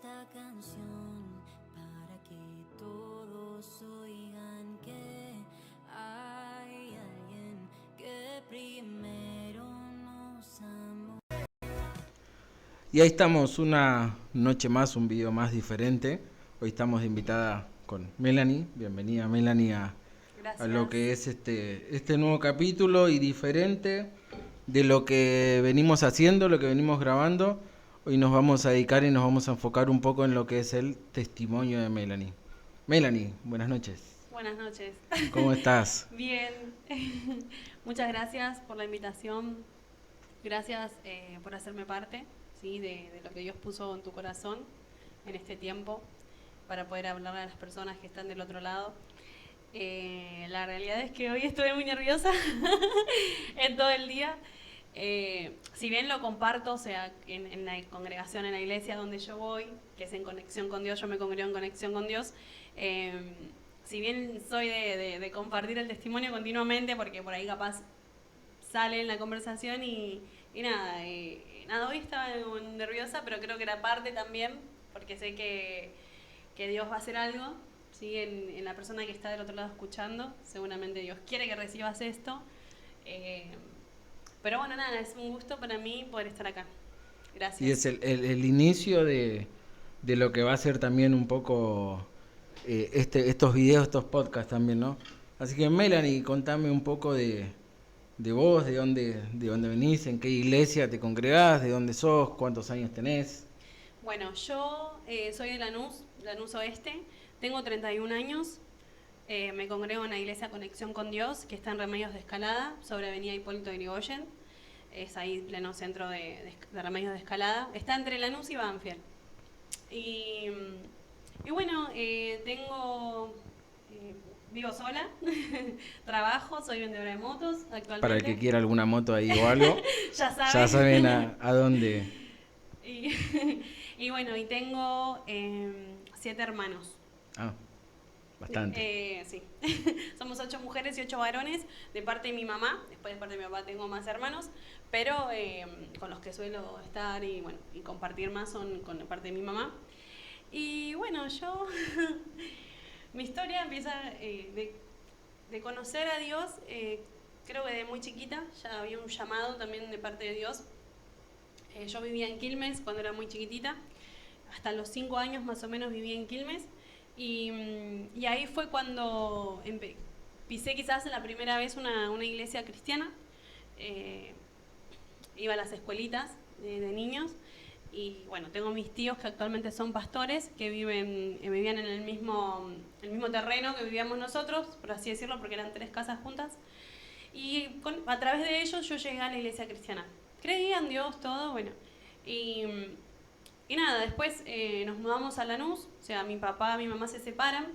esta canción para que todos oigan que hay alguien que primero nos amó. Y ahí estamos, una noche más, un video más diferente. Hoy estamos de invitada con Melanie. Bienvenida, Melanie, a lo que es este nuevo capítulo y diferente de lo que venimos haciendo, lo que venimos grabando. Hoy nos vamos a dedicar y nos vamos a enfocar un poco en lo que es el testimonio de Melanie. Melanie, buenas noches. Buenas noches. ¿Cómo estás? Bien. Muchas gracias por la invitación. Gracias por hacerme parte, ¿sí? de lo que Dios puso en tu corazón en este tiempo para poder hablar a las personas que están del otro lado. La realidad es que hoy estoy muy nerviosa en todo el día. Si bien lo comparto, o sea, en la congregación, en la iglesia donde yo voy, que es en Conexión con Dios, yo me congrego en Conexión con Dios, si bien soy de compartir el testimonio continuamente, porque por ahí capaz sale en la conversación y nada, hoy estaba nerviosa, pero creo que era parte también, porque sé que Dios va a hacer algo, ¿sí? en la persona que está del otro lado escuchando, seguramente Dios quiere que recibas esto. Pero bueno, nada, es un gusto para mí poder estar acá. Gracias. Y es el inicio de lo que va a ser también un poco estos videos, estos podcasts también, ¿no? Así que Melanie, contame un poco de vos, de dónde venís, en qué iglesia te congregás, de dónde sos, cuántos años tenés. Bueno, yo soy de Lanús Oeste, tengo 31 años, me congrego en la iglesia Conexión con Dios, que está en Remedios de Escalada, sobre avenida Hipólito Yrigoyen, es ahí pleno centro de Remedios de Escalada, está entre Lanús y Banfield. Y bueno, vivo sola, trabajo, soy vendedora de motos actualmente. Para el que quiera alguna moto ahí o algo, ya saben a dónde. Y bueno, y tengo 7 hermanos. Ah, bastante. Sí, somos 8 mujeres y 8 varones de parte de mi mamá. Después de parte de mi papá tengo más hermanos, pero con los que suelo estar y bueno y compartir más son con la parte de mi mamá. Y bueno, yo mi historia empieza de conocer a Dios. Creo que de muy chiquita ya había un llamado también de parte de Dios. Yo vivía en Quilmes cuando era muy chiquitita, hasta los 5 años más o menos viví en Quilmes, y ahí fue cuando pisé quizás la primera vez una iglesia cristiana. Iba a las escuelitas de niños, y bueno, tengo mis tíos que actualmente son pastores, que vivían en el mismo terreno que vivíamos nosotros, por así decirlo, porque eran 3 casas juntas, y a través de ellos yo llegué a la iglesia cristiana. Creía en Dios, todo, bueno. Y nada, después nos mudamos a Lanús, o sea, mi papá y mi mamá se separan.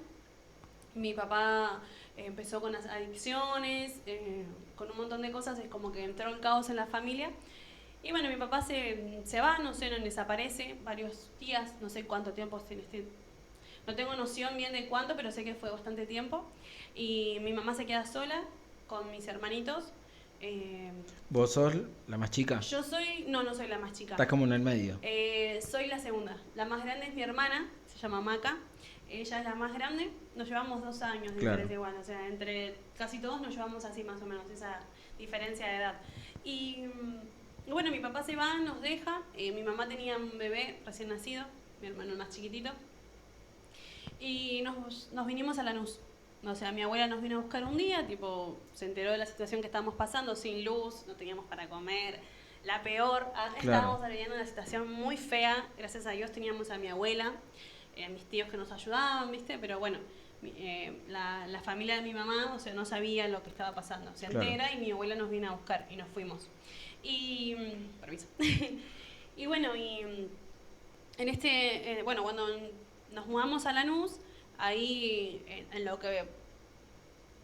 Mi papá empezó con las adicciones, con un montón de cosas, es como que entró el caos en la familia. Y bueno, mi papá se va, no sé, desaparece varios días, no sé cuánto tiempo, no tengo noción bien de cuánto, pero sé que fue bastante tiempo. Y mi mamá se queda sola con mis hermanitos. ¿Vos sos la más chica? Yo no soy la más chica. Estás como en el medio. Soy la segunda. La más grande es mi hermana, se llama Maca. Ella es la más grande. Nos llevamos 2 años de diferencia igual. O sea, entre casi todos nos llevamos así más o menos, esa diferencia de edad. Y bueno, mi papá se va, nos deja. Mi mamá tenía un bebé recién nacido, mi hermano más chiquitito. Y nos vinimos a Lanús. O sea, mi abuela nos vino a buscar un día, tipo, se enteró de la situación que estábamos pasando, sin luz, no teníamos para comer, la peor. Estábamos viviendo una situación muy fea. Gracias a Dios teníamos a mi abuela, a mis tíos que nos ayudaban, ¿viste? Pero bueno, la familia de mi mamá, o sea, no sabía lo que estaba pasando. Se entera y mi abuela nos vino a buscar y nos fuimos. Y, permiso. Y bueno, en bueno, cuando nos mudamos a Lanús, ahí en lo que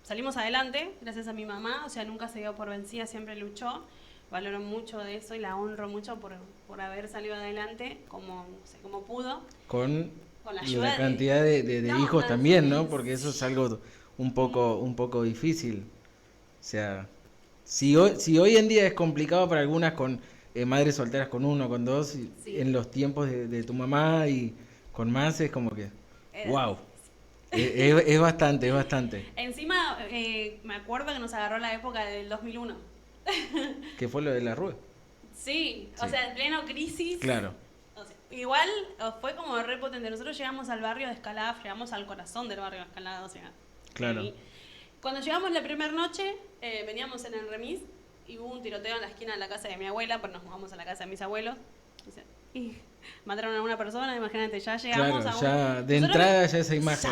salimos adelante, gracias a mi mamá, o sea, nunca se dio por vencida, siempre luchó. Valoro mucho de eso y la honro mucho por haber salido adelante como, no sé, como pudo. Con la ayuda la cantidad de hijos también, ¿no? Porque eso es algo un poco difícil. O sea, si hoy en día es complicado para algunas con madres solteras con 1, con 2, en los tiempos de tu mamá y con más es como que, Era wow, difícil. es bastante, es bastante. Encima, me acuerdo que nos agarró la época del 2001. ¿Qué fue lo de la rue? Sí, o Sí. sea, en pleno crisis. Claro, O sea, igual fue como re potente. Nosotros llegamos al barrio de Escalada, llegamos al corazón del barrio de Escalada, o sea. claro. ahí. Cuando llegamos la primera noche, veníamos en el remis y hubo un tiroteo en la esquina de la casa de mi abuela, pero nos mudamos a la casa de mis abuelos. O sea, y mataron a una persona, imagínate, ya llegamos Claro, a ya de Nosotros- entrada ya esa imagen.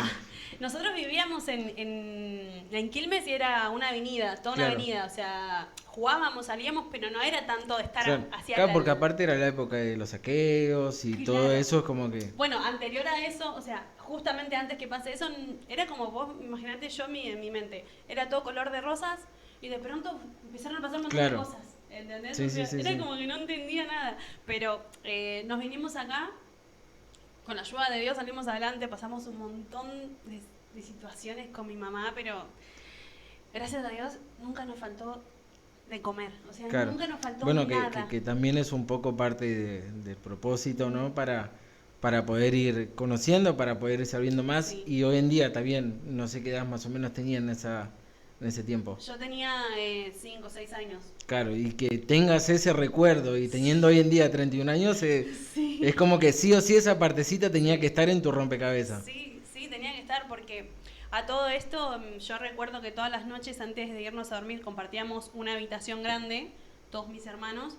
Nosotros vivíamos en Quilmes y era una avenida, toda una Claro. avenida, o sea, jugábamos, salíamos, pero no era tanto de estar Claro, hacia claro, porque aparte era la época de los saqueos y todo Claro. eso es como que... Bueno, anterior a eso, o sea, justamente antes que pase eso, era como vos, imagínate yo en mi mente, era todo color de rosas y de pronto empezaron a pasar un montón Claro. de cosas, ¿entendés? Sí, O sea, sí, sí, era sí. como que no entendía nada, pero nos vinimos acá, con la ayuda de Dios salimos adelante, pasamos un montón de situaciones con mi mamá, pero gracias a Dios nunca nos faltó de comer, o sea, Claro. nunca nos faltó Bueno, nada. que también es un poco parte del propósito, ¿no? Para poder ir conociendo, para poder ir sabiendo más. Sí. Y hoy en día también, no sé qué edad más o menos tenían en ese tiempo. Yo tenía 5 o 6 años. Claro, y que tengas ese recuerdo y teniendo hoy en día 31 años, es como que sí o sí esa partecita tenía que estar en tu rompecabezas. Sí, sí, tenía que estar porque a todo esto yo recuerdo que todas las noches antes de irnos a dormir compartíamos una habitación grande, todos mis hermanos,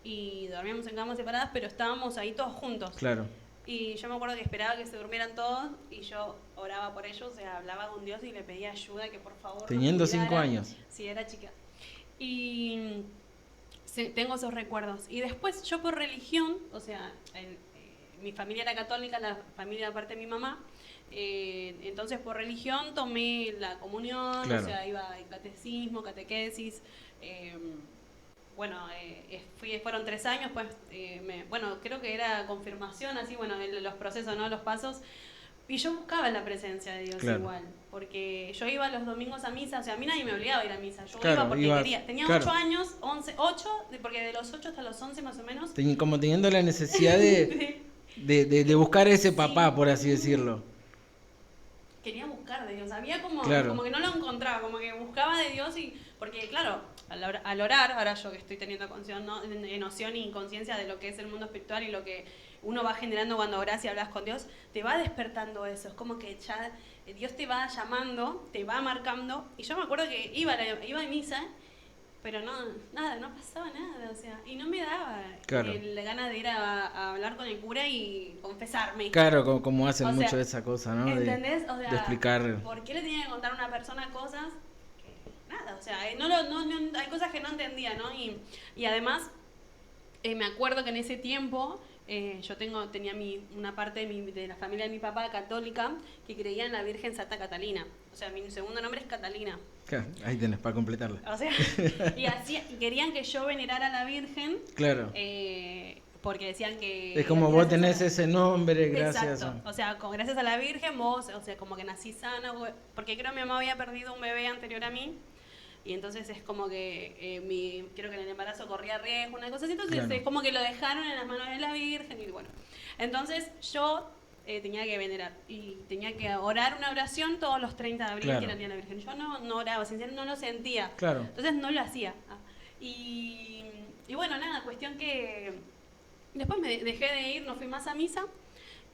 y dormíamos en camas separadas, pero estábamos ahí todos juntos. Claro, Y yo me acuerdo que esperaba que se durmieran todos y yo oraba por ellos, o sea, hablaba con Dios y le pedía ayuda, que por favor nos teniendo 5 cuidara. años. Sí, era chica. Y sí, tengo esos recuerdos. Y después yo por religión, o sea, mi familia era católica, la familia aparte de mi mamá, entonces por religión tomé la comunión, Claro. o sea, iba en catecismo, catequesis, bueno, fueron 3 años, pues, bueno, creo que era confirmación, así, bueno, los procesos, ¿no? Los pasos. Y yo buscaba la presencia de Dios Claro. igual, porque yo iba los domingos a misa, o sea, a mí nadie me obligaba a ir a misa, yo Claro, iba porque ibas, quería. Tenía claro. 8 años, 8, porque de los 8 hasta los 11 más o menos. Como teniendo la necesidad de buscar ese papá, por así decirlo. Quería buscar de Dios, había como, Claro. como que no lo encontraba, como que buscaba de Dios y, porque claro, al orar, ahora yo que estoy teniendo noción y conciencia de lo que es el mundo espiritual y lo que uno va generando cuando oras y hablas con Dios, te va despertando eso, es como que ya Dios te va llamando, te va marcando, y yo me acuerdo que iba a misa, pero no pasaba nada, o sea, y no me daba Claro. la gana de ir a hablar con el cura y confesarme. Claro, como hacen O sea, mucho esa cosa, ¿no? ¿Entendés? O sea, de explicar. ¿por qué le tenía que contar a una persona cosas que nada? O sea, hay cosas que no entendía, ¿no? Y además, me acuerdo que en ese tiempo yo tenía una parte de la familia de mi papá católica que creía en la Virgen Santa Catalina. O sea, mi segundo nombre es Catalina. Ahí tenés, para completarla. O sea, y querían que yo venerara a la Virgen. Claro. Porque decían que... Es como vos gracias a tenés la- ese nombre, gracias. Exacto. O sea, gracias a la Virgen vos, o sea, como que nací sana, porque creo que mi mamá había perdido un bebé anterior a mí, y entonces es como que creo que en el embarazo corría riesgo, una cosa así, entonces Claro. es como que lo dejaron en las manos de la Virgen, y bueno. Entonces yo tenía que venerar, y tenía que orar una oración todos los 30 de abril, Claro. que era el día de la Virgen. Yo no oraba, sinceramente no lo sentía. Claro. Entonces no lo hacía. Y bueno, nada, cuestión que después me dejé de ir, no fui más a misa.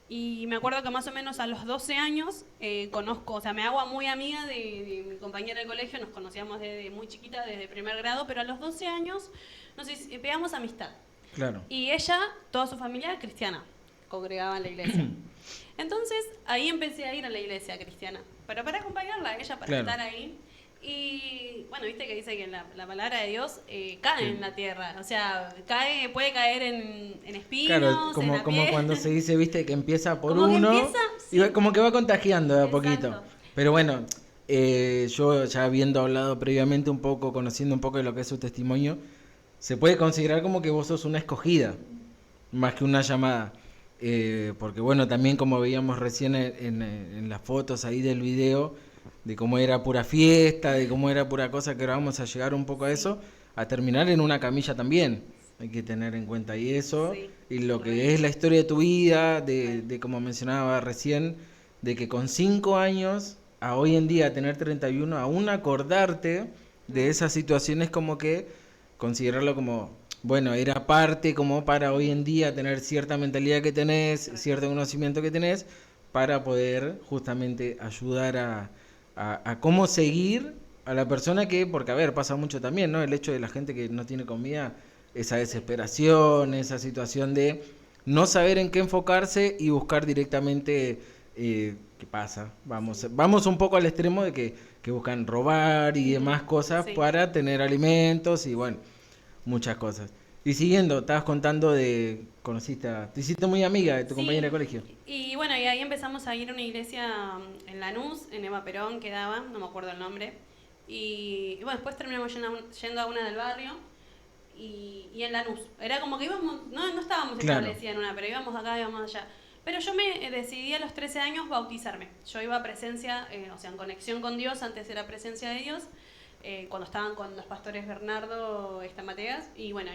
Y me acuerdo que más o menos a los 12 años conozco, o sea, me hago muy amiga de mi compañera de colegio, nos conocíamos desde muy chiquita, desde primer grado, pero a los 12 años pegamos amistad. Claro. Y ella, toda su familia cristiana, congregaba en la iglesia. Entonces ahí empecé a ir a la iglesia cristiana, pero para acompañarla a ella, para Claro. estar ahí. Y bueno, viste que dice que la palabra de Dios cae Sí. en la tierra, o sea, puede caer en espinos, Claro, en como la piel. cuando se dice, viste, que empieza por Como que uno empieza, y sí. como que va contagiando de a Exacto. poquito. Pero bueno, yo ya habiendo hablado previamente un poco, conociendo un poco de lo que es su testimonio, se puede considerar como que vos sos una escogida, más que una llamada. Porque bueno, también como veíamos recién en las fotos ahí del video, de cómo era pura fiesta, de cómo era pura cosa, que ahora vamos a llegar un poco a eso, a terminar en una camilla también. Hay que tener en cuenta y eso, Sí, y lo que re. es la historia de tu vida, de como mencionaba recién, de que con 5 años a hoy en día tener 31, aún acordarte de Mm, esas situaciones como que considerarlo como, bueno, era parte como para hoy en día tener cierta mentalidad que tenés, re. cierto conocimiento que tenés, para poder justamente ayudar a cómo seguir a la persona que, porque a ver, pasa mucho también, ¿no? El hecho de la gente que no tiene comida, esa Sí, desesperación, sí, esa situación de no saber en qué enfocarse y buscar directamente qué pasa. sí. Vamos un poco al extremo de que buscan robar y Ujú, demás cosas sí. para tener alimentos y bueno, muchas cosas. Y siguiendo, estabas contando de, te hiciste muy amiga de tu compañera de Sí, colegio. y bueno, y ahí empezamos a ir a una iglesia en Lanús, en Eva Perón quedaba, no me acuerdo el nombre. Y bueno, después terminamos yendo a una del barrio y en Lanús. Era como que íbamos, no estábamos Claro, establecidas en una, pero íbamos acá, íbamos allá. Pero yo me decidí a los 13 años bautizarme. Yo iba a presencia, o sea, en conexión con Dios, antes era presencia de Dios, cuando estaban con los pastores Bernardo Estamateas. Y bueno,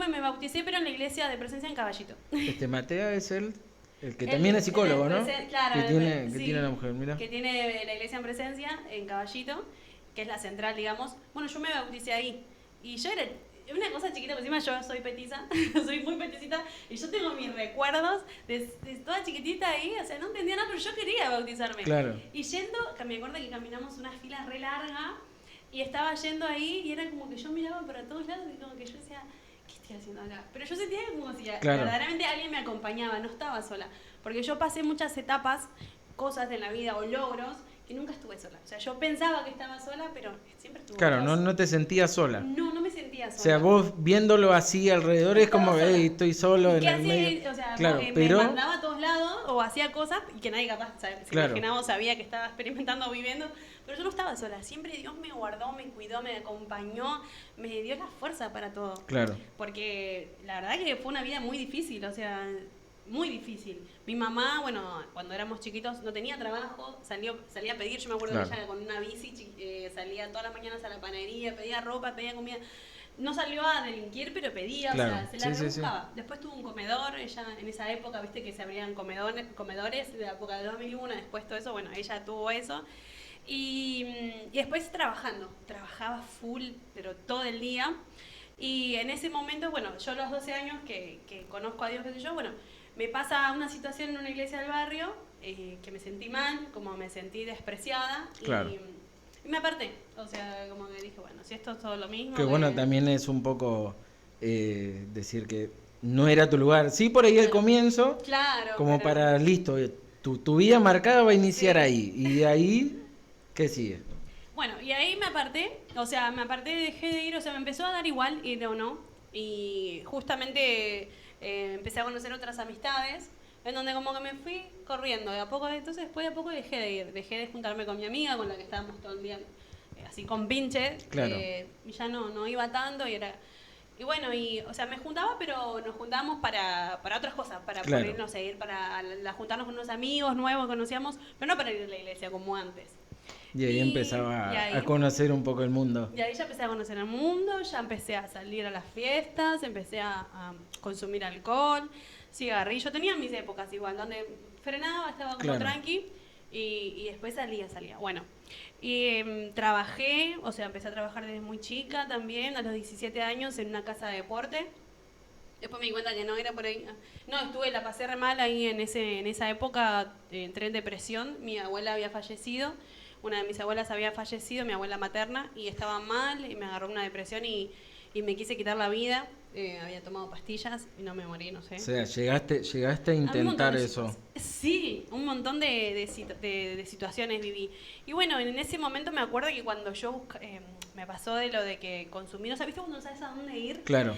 me bauticé, pero en la iglesia de presencia en Caballito. este Mateo es el que también es El de psicólogo, ¿no? claro, Que tiene una sí, mujer, mira. que tiene la iglesia en presencia en Caballito, que es la central, digamos. Bueno, yo me bauticé ahí. Y yo era una cosa chiquita, por encima yo soy petiza, soy muy peticita, y yo tengo mis recuerdos de toda chiquitita ahí, o sea, no entendía nada, pero yo quería bautizarme. Claro, Y yendo, que me acuerdo que caminamos una fila re larga, y estaba yendo ahí, y era como que yo miraba para todos lados, y como que yo decía, ¿qué estoy haciendo acá? Pero yo sentía como si claro, verdaderamente alguien me acompañaba, no estaba sola. Porque yo pasé muchas etapas, cosas de la vida o logros, que nunca estuve sola. O sea, yo pensaba que estaba sola, pero siempre estuvo claro, Dios. no te sentías sola. No, no me sentía O sea, sola. vos viéndolo así alrededor No es estaba como, sola. hey, estoy solo ¿Y en qué el medio. hacía? O sea, Claro, me pero, mandaba a todos lados o hacía cosas y que nadie capaz se claro, imaginaba o sabía que estaba experimentando o viviendo. Pero yo no estaba sola. Siempre Dios me guardó, me cuidó, me acompañó, me dio la fuerza para todo. claro, Porque la verdad que fue una vida muy difícil, o sea, muy difícil. Mi mamá, bueno, cuando éramos chiquitos no tenía trabajo, salía a pedir, yo me acuerdo claro, que ella con una bici salía todas las mañanas a la panadería, pedía ropa, pedía comida. No salió a delinquir, pero pedía, o claro, sea, se la sí, sí, sí, rebuscaba. Después tuvo un comedor, ella en esa época, viste que se abrían comedores de la época de 2001, después todo eso, bueno, ella tuvo eso. Y después trabajaba full, pero todo el día. Y en ese momento, bueno, yo a los 12 años que conozco a Dios, qué sé yo, bueno, me pasa una situación en una iglesia del barrio que me sentí mal, como me sentí despreciada claro. y me aparté. O sea, como que dije, bueno, si esto es todo lo mismo, Que bueno, que... también es un poco decir que no era tu lugar. Sí, por ahí el Bueno, comienzo, claro, como pero para, listo, tu vida marcada va a iniciar sí. ahí. Y de ahí, ¿qué sigue? Bueno, y ahí me aparté, o sea, me aparté, dejé de ir, o sea, me empezó a dar igual ir o no. Y justamente empecé a conocer otras amistades, en donde como que me fui corriendo de a poco, entonces después de a poco dejé de ir, dejé de juntarme con mi amiga, con la que estábamos todo el día así con pinche, Claro, y ya no iba tanto y era... Y bueno, o sea, me juntaba, pero nos juntábamos para otras cosas, para por claro. irnos a ir, para juntarnos con unos amigos nuevos que conocíamos, pero no para ir a la iglesia como antes. Y ahí Y empezaba a ahí, conocer un poco el mundo. y ahí ya empecé a conocer el mundo, ya empecé a salir a las fiestas, empecé a consumir alcohol, cigarrillo. Tenía mis épocas igual, donde frenaba, estaba como Claro, tranqui y después salía. Bueno, y trabajé, o sea, empecé a trabajar desde muy chica también, a los 17 años en una casa de deporte. Después me di cuenta que no era por ahí. No, la pasé re mal ahí en esa época, entré en depresión, mi abuela había fallecido, una de mis abuelas había fallecido, mi abuela materna, y estaba mal, y me agarró una depresión y me quise quitar la vida, había tomado pastillas y no me morí, no sé. o sea, llegaste a Un montón intentar de eso. Sí, un montón de situaciones viví. Y bueno, en ese momento me acuerdo que cuando yo me pasó de lo de que consumí, no sabes, ¿viste cuando no sabes a dónde ir? Claro,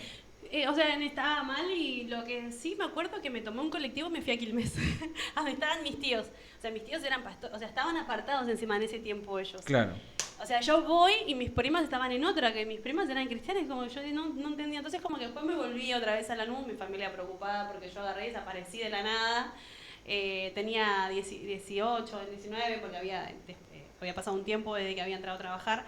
O sea, estaba mal y lo que sí me acuerdo que me tomé un colectivo y me fui a Quilmes, a donde estaban mis tíos. O sea, mis tíos eran pastores, o sea, estaban apartados encima en ese tiempo ellos. claro, O sea, yo voy y mis primas estaban en otra, que mis primas eran cristianas, como yo no entendía. Entonces como que después me volví otra vez a Lanús, mi familia preocupada porque yo agarré y desaparecí de la nada. Tenía 18, 19, porque había pasado un tiempo desde que había entrado a trabajar.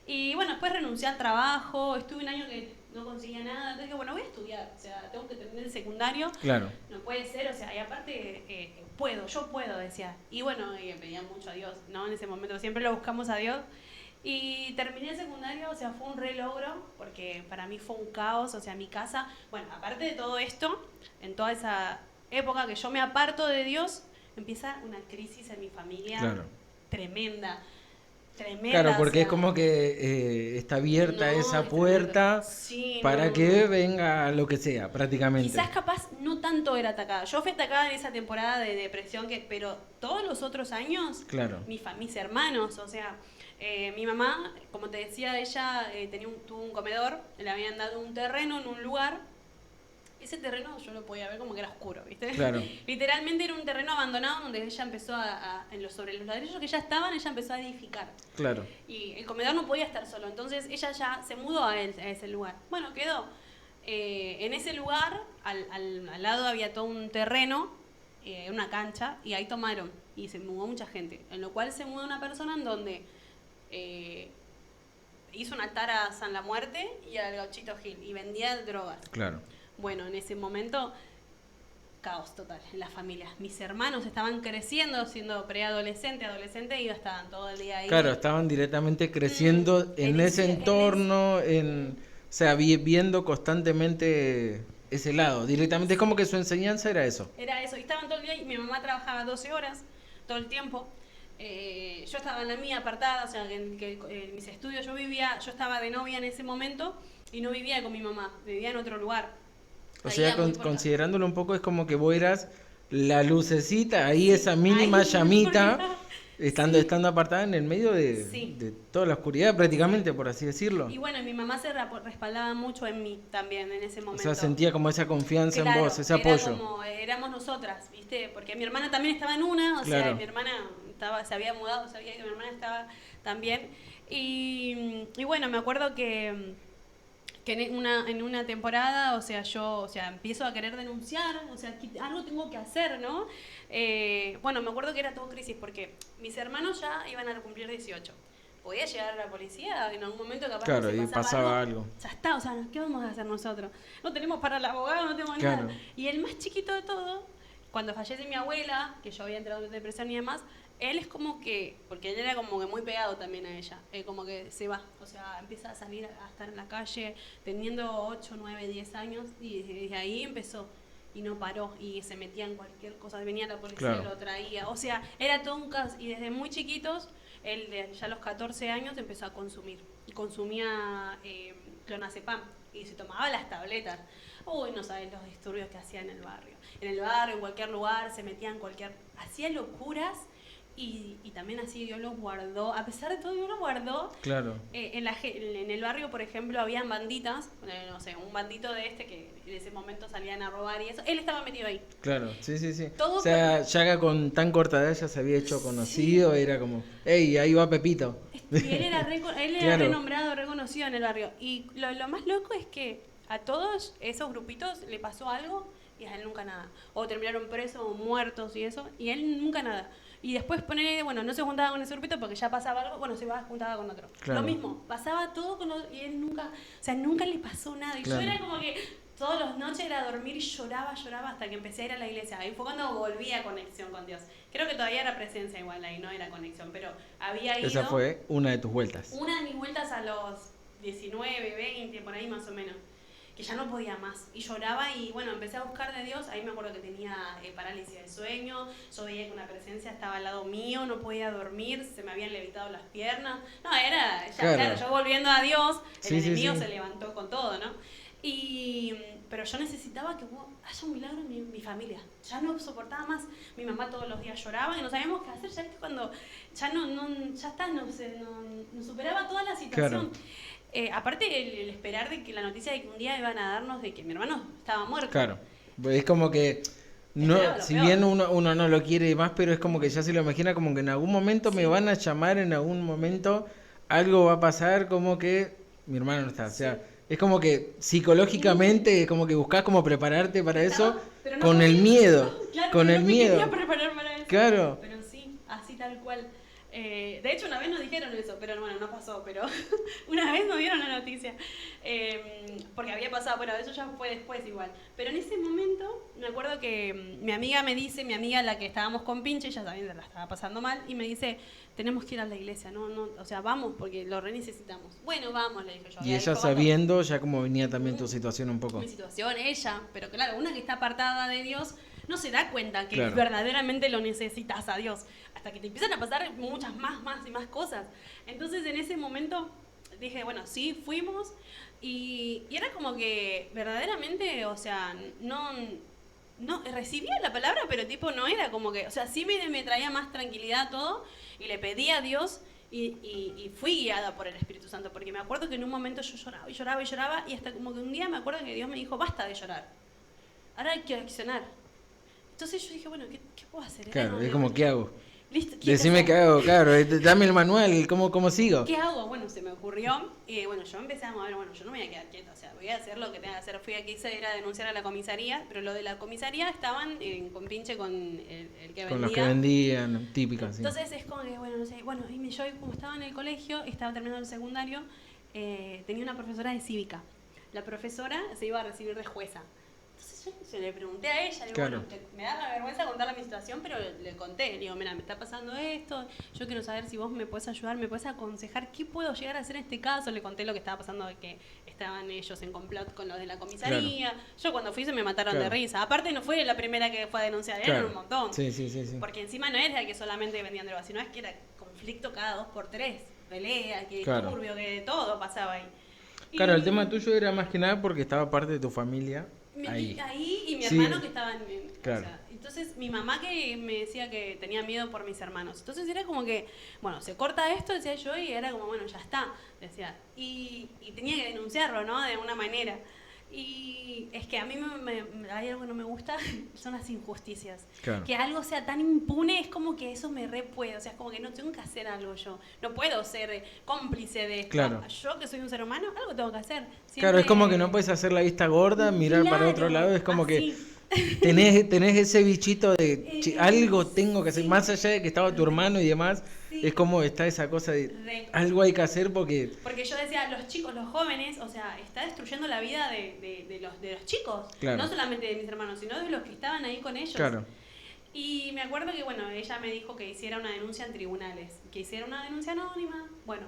Y bueno, después renuncié al trabajo, estuve un año que no conseguía nada. Entonces dije, bueno, voy a estudiar, o sea, tengo que terminar el secundario. Claro. No puede ser, o sea, y aparte yo puedo, decía. Y bueno, y pedía mucho a Dios, ¿no? En ese momento siempre lo buscamos a Dios. Y terminé el secundario, o sea, fue un re logro, porque para mí fue un caos, o sea, mi casa, bueno, aparte de todo esto, en toda esa época que yo me aparto de Dios, empieza una crisis en mi familia tremenda. Claro, porque o sea, es como que está abierta esa puerta para que venga lo que sea, prácticamente. Quizás capaz no tanto era atacada. Yo fui atacada en esa temporada de depresión, pero todos los otros años, mis hermanos, o sea, mi mamá, como te decía, ella tuvo un comedor, le habían dado un terreno en un lugar. Ese terreno yo lo podía ver como que era oscuro, ¿viste? Claro. Literalmente era un terreno abandonado donde ella empezó sobre los ladrillos que ya estaban, ella empezó a edificar. Claro. Y el comedor no podía estar solo, entonces ella ya se mudó a ese lugar. Bueno, quedó. En ese lugar, al lado había todo un terreno, una cancha, y ahí tomaron. Y se mudó mucha gente. En lo cual se mudó una persona en donde hizo un altar a San La Muerte y al Gauchito Gil, y vendía drogas. Claro. Bueno, en ese momento, caos total en la familia. Mis hermanos estaban creciendo, siendo preadolescente, adolescente, y estaban todo el día ahí. Claro, estaban directamente creciendo en ese entorno, o sea, viendo constantemente ese lado. Directamente es como que su enseñanza era eso. Era eso, y estaban todo el día, y mi mamá trabajaba 12 horas, todo el tiempo. Yo estaba en la mía apartada, o sea, en mis estudios yo estaba de novia en ese momento, y no vivía con mi mamá, vivía en otro lugar. O sea, considerándolo un poco, es como que vos eras la lucecita, ahí esa mínima llamita, estando apartada en el medio de toda la oscuridad prácticamente, por así decirlo. Y bueno, mi mamá se respaldaba mucho en mí también en ese momento. O sea, sentía como esa confianza en vos, ese apoyo. Como éramos nosotras, ¿viste? Porque mi hermana también estaba en una, o sea, mi hermana se había mudado, mi hermana estaba también. Y bueno, me acuerdo que en una temporada, o sea, yo empiezo a querer denunciar, o sea, algo tengo que hacer, ¿no? Bueno, me acuerdo que era todo crisis porque mis hermanos ya iban a cumplir 18. Podía llegar a la policía en algún momento, capaz claro, y pasaba algo. Ya está, o sea, ¿qué vamos a hacer nosotros? No tenemos para el abogado, no tenemos nada. Y el más chiquito de todo, cuando fallece mi abuela, que yo había entrado en depresión y demás, él es como que, porque él era como que muy pegado también a ella, como que se va, o sea, empieza a salir a estar en la calle teniendo 8, 9, 10 años y desde ahí empezó y no paró y se metía en cualquier cosa, venía la policía, lo traía, o sea, era todo un caos y desde muy chiquitos, él ya a los 14 años empezó a consumir y consumía clonazepam y se tomaba las tabletas. Uy, no sabes los disturbios que hacía en el barrio, en cualquier lugar, se metía en hacía locuras. Y también así Dios los guardó, a pesar de todo Dios los guardó. Claro. En el barrio, por ejemplo, habían banditas, no sé, un bandito de que en ese momento salían a robar y eso, él estaba metido ahí. Claro, sí. Todo o sea, ya con tan corta edad ya se había hecho conocido, era como, hey, ahí va Pepito. Y él era renombrado, reconocido en el barrio. Y lo más loco es que a todos esos grupitos le pasó algo y a él nunca nada. O terminaron presos o muertos y eso, y él nunca nada. Y después no se juntaba con ese grupito porque ya pasaba algo, bueno, juntaba con otro. Claro. Lo mismo, pasaba todo y él nunca le pasó nada. Y yo era como que todas las noches era dormir y lloraba hasta que empecé a ir a la iglesia. Ahí fue cuando volví a conexión con Dios. Creo que todavía era presencia igual ahí, no era conexión, pero había ido. Esa fue una de tus vueltas. Una de mis vueltas a los 19, 20, por ahí más o menos. Que ya no podía más y lloraba y bueno, empecé a buscar de Dios. Ahí me acuerdo que tenía parálisis del sueño, yo veía que una presencia estaba al lado mío, no podía dormir, se me habían levitado las piernas, claro, yo volviendo a Dios, el enemigo se levantó con todo, ¿no? Pero yo necesitaba que haya un milagro en mi familia, ya no soportaba más, mi mamá todos los días lloraba y no sabíamos qué hacer, ya viste cuando nos superaba toda la situación. Claro. Aparte el esperar de que la noticia de que un día iban a darnos de que mi hermano estaba muerto. Claro, es como que si bien uno no lo quiere más, pero es como que ya se lo imagina como que en algún momento me van a llamar, en algún momento algo va a pasar, como que mi hermano no está, o sea, es como que psicológicamente como que buscas como prepararte para eso con el miedo, claro, con el miedo. Quería preparar para eso. Claro. Pero sí, así tal cual. De hecho, una vez nos dijeron eso, pero bueno, no pasó, pero una vez nos dieron la noticia. Porque había pasado, bueno, eso ya fue después igual. Pero en ese momento, me acuerdo que mi amiga la que estábamos con Pinche, ella también la estaba pasando mal, y me dice, tenemos que ir a la iglesia, o sea, vamos, porque lo re necesitamos. Bueno, vamos, le dije yo. Y ella sabiendo ya cómo venía también tu situación un poco. Mi situación, ella, pero claro, una que está apartada de Dios no se da cuenta que claro. verdaderamente lo necesitas a Dios, hasta que te empiezan a pasar muchas más y más cosas. Entonces en ese momento dije, bueno, sí, fuimos, y era como que verdaderamente, o sea, no recibía la palabra, pero tipo no era como que, o sea, sí me traía más tranquilidad todo, y le pedí a Dios, y fui guiada por el Espíritu Santo, porque me acuerdo que en un momento yo lloraba y lloraba y lloraba, y hasta como que un día me acuerdo que Dios me dijo, basta de llorar, ahora hay que accionar. Entonces yo dije, bueno, ¿qué puedo hacer? Claro, es como, ¿qué hago? Listo, Decime qué hago, claro, dame el manual, ¿cómo sigo? ¿Qué hago? Bueno, se me ocurrió, y bueno, yo empecé a mover, bueno, yo no me voy a quedar quieta, o sea, voy a hacer lo que tenga que hacer. Fui aquí, quise ir a denunciar a la comisaría, pero lo de la comisaría estaban con Pinche con el que vendía. Con los que vendían, típicas, sí. Entonces es como que, bueno, no sé, bueno, y yo como estaba en el colegio, estaba terminando el secundario, tenía una profesora de cívica. La profesora se iba a recibir de jueza. Entonces yo le pregunté a ella, digo, claro. bueno, me da vergüenza contarle mi situación, pero le conté, le digo, mira, me está pasando esto, yo quiero saber si vos me puedes ayudar, me puedes aconsejar, ¿qué puedo llegar a hacer en este caso? Le conté lo que estaba pasando, de que estaban ellos en complot con los de la comisaría. Claro. Yo cuando fui se me mataron de risa. Aparte no fue la primera que fue a denunciar, eran un montón. Sí. Porque encima no era que solamente vendían drogas, sino es que era conflicto cada 2x3, pelea, que turbio, que de todo pasaba ahí. Claro, el tema tuyo era más que nada porque estaba parte de tu familia. Ahí y mi hermano que estaban bien. Claro. O sea, entonces mi mamá que me decía que tenía miedo por mis hermanos. Entonces era como que, bueno, se corta esto, decía yo, y era como, bueno, ya está, decía. Y tenía que denunciarlo, ¿no? De alguna manera. Y es que a mí hay algo que no me gusta, son las injusticias. Claro. Que algo sea tan impune es como que eso me repuede. O sea, es como que no tengo que hacer algo yo. No puedo ser cómplice de esto. Claro. Yo que soy un ser humano, algo tengo que hacer. Siempre... Claro, es como que no puedes hacer la vista gorda, mirar para otro lado. Es como así. Que tenés ese bichito de algo tengo que hacer. Más allá de que estaba tu hermano y demás, es como está esa cosa de algo hay que hacer porque yo decía, los chicos, los jóvenes, o sea, está destruyendo la vida de los chicos, claro. No solamente de mis hermanos, sino de los que estaban ahí con ellos. Claro. Y me acuerdo que, bueno, ella me dijo que hiciera una denuncia en tribunales, que hiciera una denuncia anónima, bueno,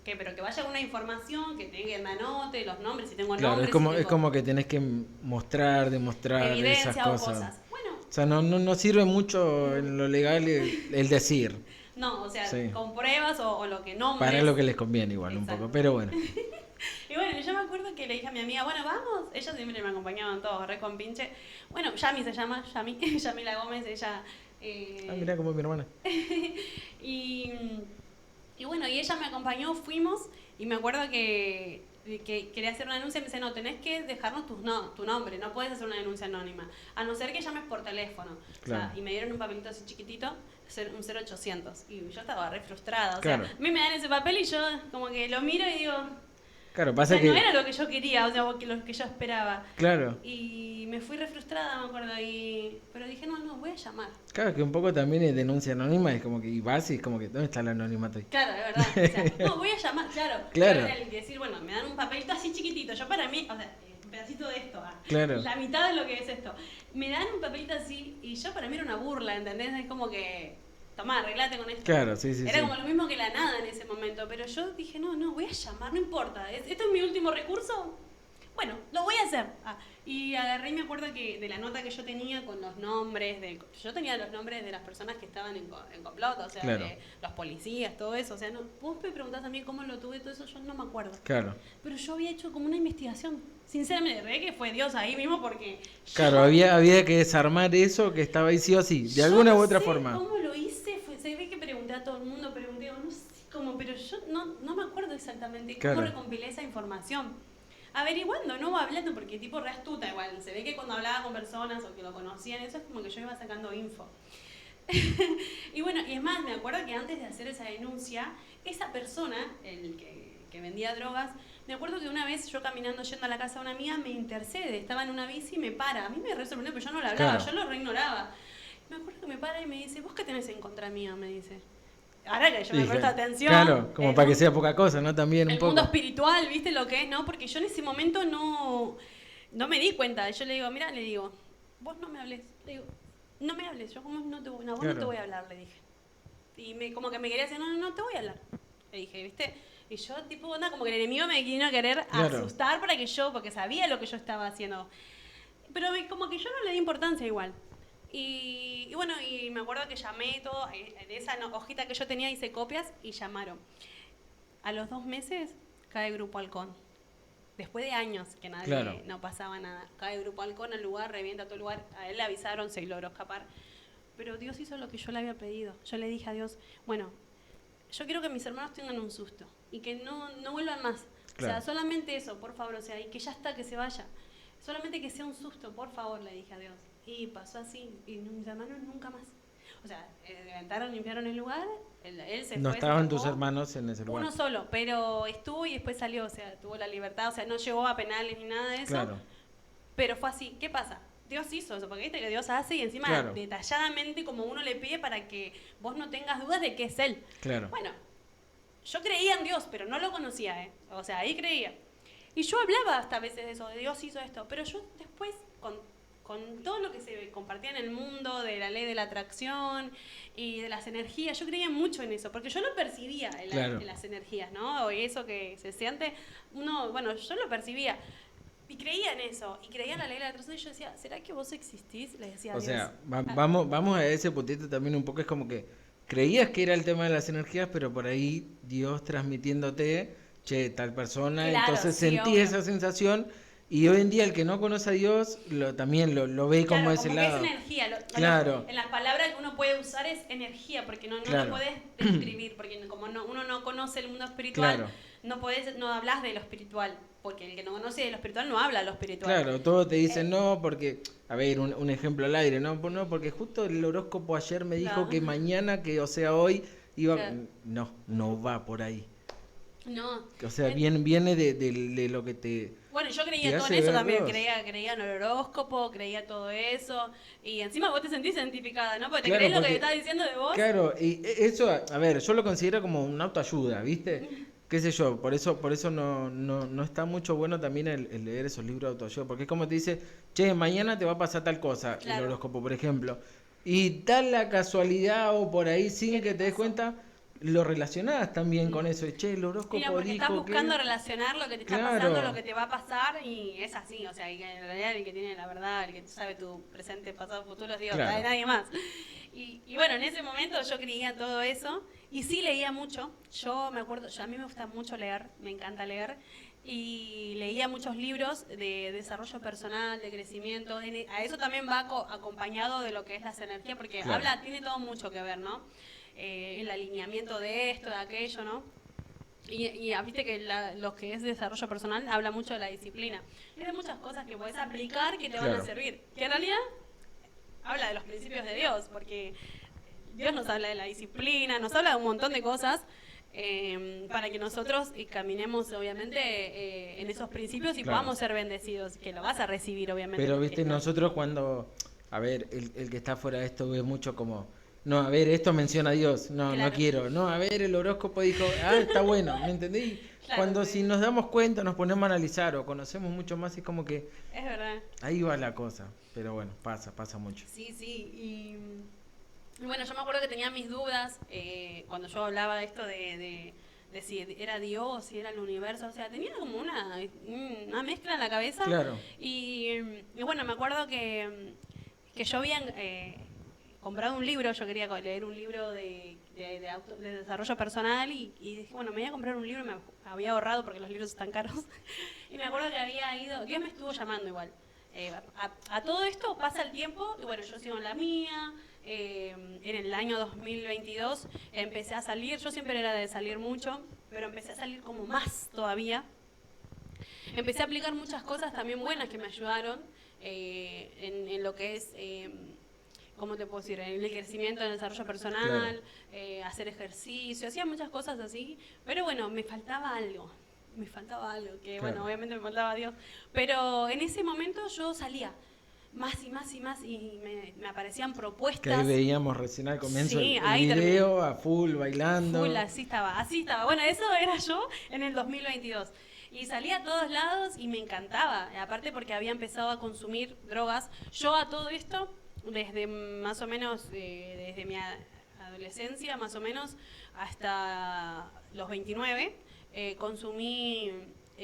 pero que vaya con una información, que tenga el anote, los nombres, si tengo claro, nombres. Es como que tenés que demostrar evidencia esas cosas. Bueno, o sea, no sirve mucho en lo legal el decir. No, o sea, con pruebas o lo que nombres. Para lo que les conviene igual. Exacto. Un poco, pero bueno. Y bueno, yo me acuerdo que le dije a mi amiga, bueno, vamos. Ella siempre me acompañaban todos, re con Pinche. Bueno, Yami se llama, Yamila Gómez, ella... mirá como es mi hermana. Y bueno, y ella me acompañó, fuimos, y me acuerdo que quería hacer una denuncia y me dice, no, tenés que dejarnos tu nombre, no puedes hacer una denuncia anónima, a no ser que llames por teléfono. Claro. O sea, y me dieron un papelito así chiquitito, un 0800, y yo estaba re frustrada. O sea, a mí me dan ese papel y yo como que lo miro y digo... Claro, pasa que... no era lo que yo quería, o sea, lo que yo esperaba. Claro. Y me fui re frustrada, me acuerdo, pero dije, no, voy a llamar. Claro, que un poco también es denuncia anónima, es como que, y vas y es como que, ¿dónde está el anonimato? Claro, de verdad, o sea, no, voy a llamar, claro. Claro. El decir, bueno, me dan un papelito así chiquitito, yo para mí, o sea, un pedacito de esto, claro. La mitad de lo que es esto. Me dan un papelito así, y yo para mí era una burla, ¿entendés? Es como que... Tomá, arreglate con esto. Claro, sí. Era como lo mismo que la nada en ese momento, pero yo dije, no, voy a llamar, no importa. ¿Esto es mi último recurso? Bueno, lo voy a hacer. Y agarré y me acuerdo que de la nota que yo tenía con los nombres, yo tenía los nombres de las personas que estaban en complot, o sea, claro. De los policías, todo eso. O sea, vos me preguntás también cómo lo tuve, todo eso, yo no me acuerdo. Claro. Pero yo había hecho como una investigación. Sinceramente, que fue Dios ahí mismo porque... Claro, había que desarmar eso que estaba ahí sí o sí, de alguna u otra forma. ¿Cómo lo hice? Se ve que pregunté a todo el mundo, no sé cómo, pero yo no me acuerdo exactamente cómo recompilé esa información. Averiguando, no hablando, porque tipo re astuta igual. Se ve que cuando hablaba con personas o que lo conocían, eso es como que yo iba sacando info. Y bueno, y es más, me acuerdo que antes de hacer esa denuncia, esa persona, el que vendía drogas, me acuerdo que una vez yo caminando yendo a la casa de una amiga me intercede, estaba en una bici y me para. A mí me re sorprendió, pero yo no le hablaba, yo lo re ignoraba. Me acuerdo que me para y me dice, ¿vos qué tenés en contra mío? Me dice. ahora que yo me presto atención. Claro, como para que sea poca cosa, ¿no? También un el poco. mundo espiritual, ¿viste lo que es, no? Porque yo en ese momento no me di cuenta. Yo le digo, mira, vos no me hables. Le digo, no me hables, yo como vos no te voy a hablar, le dije. Y como que me quería decir, no te voy a hablar. Le dije, ¿viste? Y yo, tipo, onda, como que el enemigo me vino a querer asustar porque sabía lo que yo estaba haciendo. Pero como que yo no le di importancia igual. Y bueno, y me acuerdo que llamé todo, de esa hojita que yo tenía hice copias y llamaron. A los 2 meses cae Grupo Halcón. Después de años que no pasaba nada. Cae Grupo Halcón al lugar, revienta todo el lugar. A él le avisaron, se logró escapar. Pero Dios hizo lo que yo le había pedido. Yo le dije a Dios, bueno, yo quiero que mis hermanos tengan un susto y que no vuelvan más. Claro. O sea, solamente eso, por favor, o sea, y que ya está, que se vaya. Solamente que sea un susto, por favor, le dije a Dios. Y pasó así, y mis hermanos nunca más. O sea, levantaron, limpiaron el lugar, él se no fue. No estaban tus hermanos en ese lugar. Uno solo, pero estuvo y después salió, o sea, tuvo la libertad, o sea, no llegó a penales ni nada de eso. Claro. Pero fue así. ¿Qué pasa? Dios hizo eso, porque viste que Dios hace y encima detalladamente como uno le pide para que vos no tengas dudas de que es Él. Claro. Bueno, yo creía en Dios, pero no lo conocía, O sea, ahí creía. Y yo hablaba hasta a veces de eso, de Dios hizo esto, pero yo después, con todo lo que se compartía en el mundo, de la ley de la atracción y de las energías, yo creía mucho en eso, porque yo lo percibía en las energías, ¿no? O eso que se siente, yo lo percibía. Y creía en eso, y creía en la ley de la atracción, y yo decía, ¿será que vos existís? Le decía a Dios. O sea, vamos a ese puntito también un poco, es como que creías que era el tema de las energías, pero por ahí Dios transmitiéndote, tal persona, claro, entonces sentí esa sensación, y hoy en día el que no conoce a Dios también lo ve como ese como lado. Que es energía, claro. En las palabras que uno puede usar es energía, porque no lo podés describir, porque como uno no conoce el mundo espiritual, no hablas de lo espiritual. Porque el que no conoce de lo espiritual no habla de lo espiritual. Claro, todos te dicen no, porque, a ver, un ejemplo al aire, no, porque justo el horóscopo ayer me dijo que mañana, o sea, hoy, iba... Claro. No va por ahí. No. O sea, viene de lo que te... Bueno, yo creía todo en eso también, creía en el horóscopo, creía todo eso, y encima vos te sentís identificada, ¿no? Porque te crees lo que te está diciendo de vos. Claro, y eso, a ver, yo lo considero como una autoayuda, ¿viste? Qué sé yo, por eso no está mucho bueno también el leer esos libros de autoayuda, porque es como te dice, mañana te va a pasar tal cosa, el horóscopo, por ejemplo, y tal la casualidad o por ahí sin que te des cuenta, lo relacionás también con eso, el horóscopo dijo porque estás buscando relacionar lo que te está pasando, lo que te va a pasar, y es así, o sea, y en realidad el que tiene la verdad, el que sabe tu presente, pasado, futuro, digo, no hay nadie más. Y bueno, en ese momento yo creía todo eso, y sí leía mucho. Yo me acuerdo, a mí me gusta mucho leer, me encanta leer, y leía muchos libros de desarrollo personal, de crecimiento. A eso también va acompañado de lo que es las energías, porque tiene todo mucho que ver, ¿no? El alineamiento de esto, de aquello, ¿no? Y viste que lo que es desarrollo personal habla mucho de la disciplina. Es de muchas cosas que podés aplicar que te van a servir. Que en realidad habla de los principios de Dios, porque Dios nos habla de la disciplina, nos habla de un montón de cosas para que nosotros caminemos, obviamente, en esos principios y podamos ser bendecidos, que lo vas a recibir, obviamente. Pero, viste, nosotros cuando, a ver, el que está fuera de esto ve mucho como, no, a ver, esto menciona a Dios, no quiero, no, a ver, el horóscopo dijo, está bueno, ¿me entendí? Cuando si nos damos cuenta, nos ponemos a analizar o conocemos mucho más, es como que... Es verdad. Ahí va la cosa, pero bueno, pasa mucho. Sí, y bueno, yo me acuerdo que tenía mis dudas cuando yo hablaba de esto de si era Dios, si era el universo, o sea, tenía como una mezcla en la cabeza. Claro. Y bueno, me acuerdo que yo había comprado un libro, yo quería leer un libro de desarrollo personal y dije, bueno, me voy a comprar un libro, me había ahorrado porque los libros están caros. Y me acuerdo que había ido, Dios me estuvo llamando igual. A todo esto pasa el tiempo y bueno, yo sigo en la mía. En el año 2022 empecé a salir, yo siempre era de salir mucho, pero empecé a salir como más todavía. Empecé a aplicar muchas cosas también buenas que me ayudaron en lo que es, ¿cómo te puedo decir? En el crecimiento, en el desarrollo personal, hacer ejercicio, hacía muchas cosas así, pero bueno, me faltaba algo, que bueno, obviamente me faltaba Dios, pero en ese momento yo salía. más y más y más, y me aparecían propuestas. Que ahí veíamos recién al comienzo Sí, el ahí video a full, bailando. Full, así estaba. Bueno, eso era yo en el 2022. Y salía a todos lados y me encantaba. Aparte porque había empezado a consumir drogas. Yo a todo esto, desde más o menos, desde mi adolescencia más o menos, hasta los 29, consumí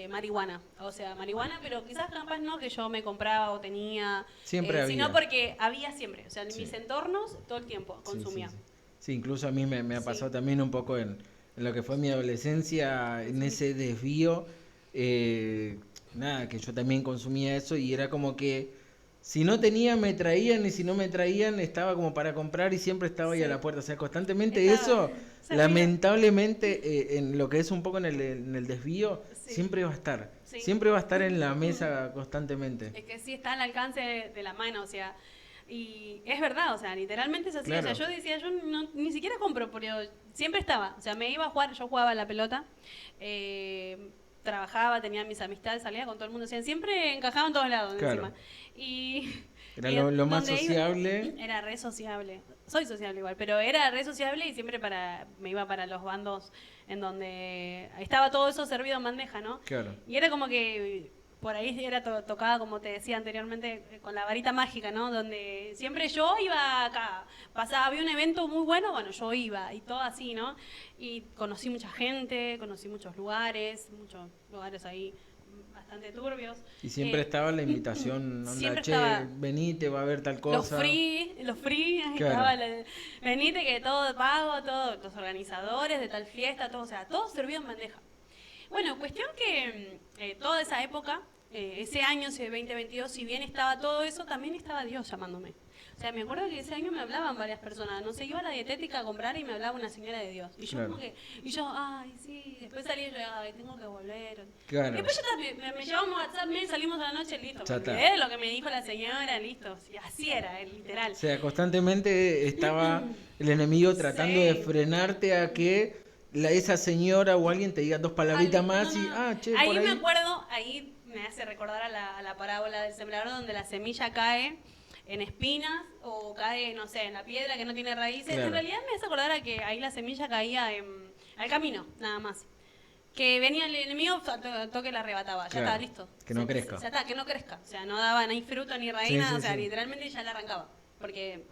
marihuana. O sea, marihuana, pero quizás capaz no que yo me compraba o tenía. Siempre había. Sino porque había siempre. O sea, en mis entornos todo el tiempo consumía. Sí, incluso a mí me ha pasado también un poco en lo que fue mi adolescencia, en ese desvío. Nada, que yo también consumía eso y era como que si no tenía me traían y si no me traían estaba como para comprar y siempre estaba ahí a la puerta, o sea, constantemente eso, lamentablemente en lo que es un poco en el desvío, siempre va a estar, siempre va a estar en la mesa constantemente. Es que sí está al alcance de la mano, o sea, y es verdad, o sea, literalmente es así, claro. O sea, yo decía, yo ni siquiera compro, pero siempre estaba, o sea, me iba a jugar, yo jugaba a la pelota, trabajaba, tenía mis amistades, salía con todo el mundo, o sea, siempre encajaba en todos lados, claro. Encima. Y era lo más sociable. Era re sociable. Soy sociable igual, pero era re sociable y siempre me iba para los bandos en donde estaba todo eso servido en bandeja, ¿no? Claro. Y era como que por ahí era tocada, como te decía anteriormente, con la varita mágica, ¿no? Donde siempre yo iba acá, había un evento muy bueno, yo iba y todo así, ¿no? Y conocí mucha gente, conocí muchos lugares ahí bastante turbios. Y siempre estaba la invitación, onda, che, venite, va a haber tal cosa. Los free, claro. Venite que todo pago, todos los organizadores de tal fiesta, todo, o sea, todo servido en bandeja. Bueno, cuestión que toda esa época, ese año, ese 2022, si bien estaba todo eso, también estaba Dios llamándome. O sea, me acuerdo que ese año me hablaban varias personas. No sé, iba a la dietética a comprar y me hablaba una señora de Dios. Y yo claro. Ay, sí. Después salí y yo, ay, tengo que volver. Claro. Después yo me llevamos a WhatsApp, salimos a la noche, listo. Lo que me dijo la señora, listo. Y así era, literal. O sea, constantemente estaba el enemigo tratando de frenarte a que esa señora o alguien te diga dos palabritas más y, che, ahí por ahí. Me acuerdo, ahí me hace recordar a la parábola del sembrador donde la semilla cae en espinas o cae, no sé, en la piedra que no tiene raíces. Claro. En realidad me hace acordar a que ahí la semilla caía al camino, nada más. Que venía el enemigo, al toque la arrebataba. Ya está, listo. Que no crezca. Ya está, que no crezca. O sea, no daba ni fruto ni raíz, nada. O sea, literalmente ya la arrancaba. Porque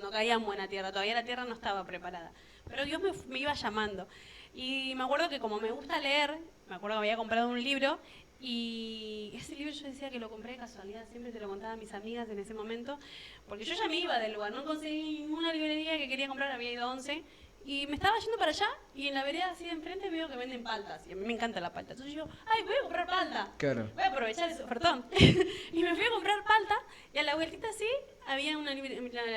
no caía en buena tierra. Todavía la tierra no estaba preparada. Pero Dios me iba llamando. Y me acuerdo que como me gusta leer, me acuerdo que había comprado un libro. Y ese libro yo decía que lo compré de casualidad, siempre te lo contaba a mis amigas en ese momento, porque yo ya me iba del lugar, no conseguí ninguna librería que quería comprar, había ido a 11, y me estaba yendo para allá, y en la vereda así de enfrente veo que venden paltas, y a mí me encanta la palta, entonces yo, voy a comprar palta, claro. Voy a aprovechar ese ofertón, y me fui a comprar palta, y a la vueltita así, había la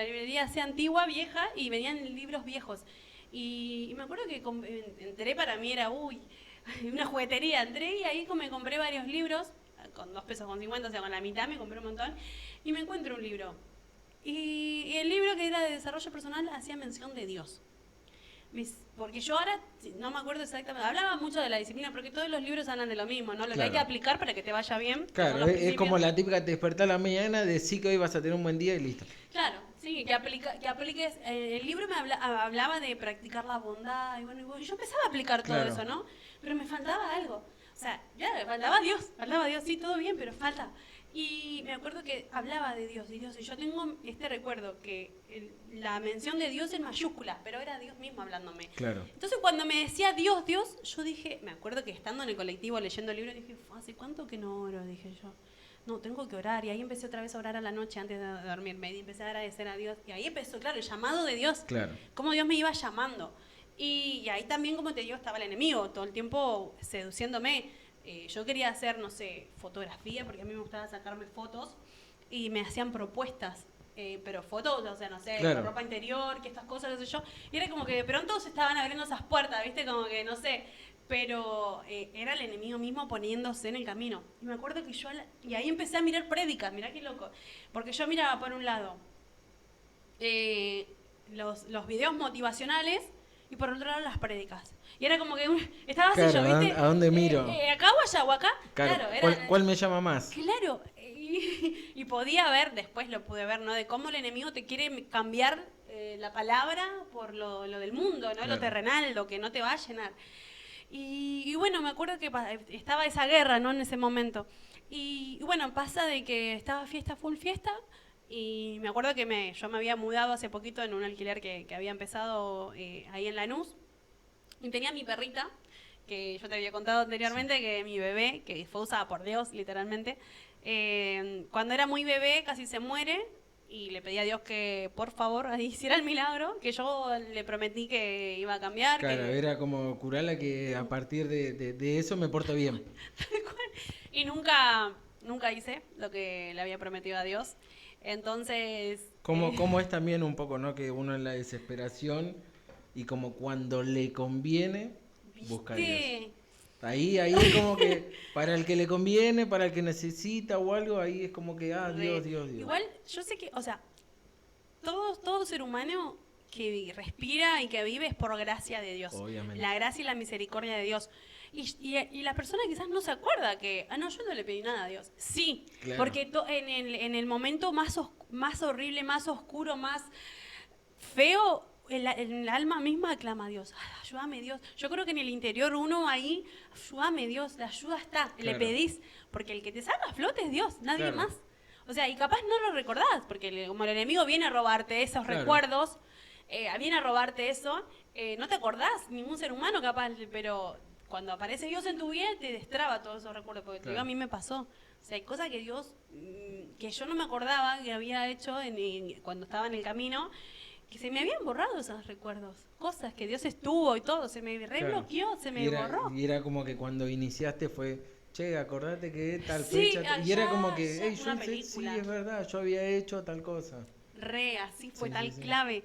librería así antigua, vieja, y venían libros viejos, y me acuerdo que entré, para mí era, una juguetería, entré y ahí me compré varios libros, con 2 pesos con 50, o sea, con la mitad me compré un montón, y me encuentro un libro. Y el libro que era de desarrollo personal hacía mención de Dios. Porque yo ahora, no me acuerdo exactamente, hablaba mucho de la disciplina, porque todos los libros hablan de lo mismo, ¿no? Lo que hay que aplicar para que te vaya bien. Claro, es como la típica, te despertás a la mañana, decís que hoy vas a tener un buen día y listo. Claro, sí, que apliques, el libro me hablaba de practicar la bondad, y bueno, yo empezaba a aplicar todo eso, ¿no? Pero me faltaba algo, o sea, ya me faltaba Dios, sí, todo bien, pero falta. Y me acuerdo que hablaba de Dios, y yo tengo este recuerdo que la mención de Dios en mayúscula, pero era Dios mismo hablándome. Claro. Entonces cuando me decía Dios, yo dije, me acuerdo que estando en el colectivo leyendo el libro, dije, ¿hace cuánto que no oro? Dije yo, no, tengo que orar. Y ahí empecé otra vez a orar a la noche antes de dormirme, y empecé a agradecer a Dios. Y ahí empezó, claro, el llamado de Dios. Claro. Cómo Dios me iba llamando. Y ahí también, como te digo, estaba el enemigo, todo el tiempo seduciéndome. Yo quería hacer, no sé, fotografía, porque a mí me gustaba sacarme fotos, y me hacían propuestas, pero fotos, o sea, no sé, claro, ropa interior, que estas cosas, no sé yo, y era como que de pronto se estaban abriendo esas puertas, ¿viste? Como que, no sé, pero era el enemigo mismo poniéndose en el camino. Y me acuerdo que y ahí empecé a mirar prédicas, mirá qué loco, porque yo miraba por un lado los videos motivacionales, y por otro lado las prédicas. Y era como que estaba así, claro, yo, ¿viste? ¿A dónde miro? ¿Acá o allá o acá? Claro, ¿cuál me llama más? Claro, y Y podía ver, después lo pude ver, ¿no? De cómo el enemigo te quiere cambiar la palabra por lo del mundo, ¿no? Claro. Lo terrenal, lo que no te va a llenar. Y bueno, me acuerdo que estaba esa guerra, ¿no? En ese momento. Y bueno, pasa de que estaba fiesta, full fiesta, y me acuerdo que yo me había mudado hace poquito en un alquiler que había empezado ahí en Lanús, y tenía mi perrita, que yo te había contado anteriormente, que mi bebé, que fue usada por Dios, literalmente, cuando era muy bebé casi se muere, y le pedí a Dios que por favor hiciera el milagro, que yo le prometí que iba a cambiar. Claro, que... era como curarla que a partir de eso me porto bien. Y nunca hice lo que le había prometido a Dios. Entonces... Como es también un poco, ¿no? Que uno en la desesperación y como cuando le conviene, busca a Dios. Ahí es como que para el que le conviene, para el que necesita o algo, ahí es como que, Dios. Igual, yo sé que, o sea, todo ser humano que respira y que vive es por gracia de Dios. Obviamente. La gracia y la misericordia de Dios. Y la persona quizás no se acuerda que, no, yo no le pedí nada a Dios. Sí, claro. Porque en el momento más horrible, más oscuro, más feo, el alma misma clama a Dios. Ayúdame, Dios. Yo creo que en el interior uno ahí, ayúdame, Dios, la ayuda está. Claro. Le pedís, porque el que te saca a flote es Dios, nadie claro. más. O sea, y capaz no lo recordás, porque como el enemigo viene a robarte esos claro. recuerdos, viene a robarte eso, no te acordás, ningún ser humano capaz, pero cuando aparece Dios en tu vida te destraba todos esos recuerdos, porque claro. A mí me pasó. O sea, hay cosas que Dios, que yo no me acordaba que había hecho cuando estaba en el camino, que se me habían borrado esos recuerdos, cosas que Dios estuvo y todo, se me rebloqueó, claro. Se me borró. Y era como que cuando iniciaste fue, che, acordate que tal fecha, y era como que, hey, yo sí, es verdad, yo había hecho tal cosa. Así fue tal clave.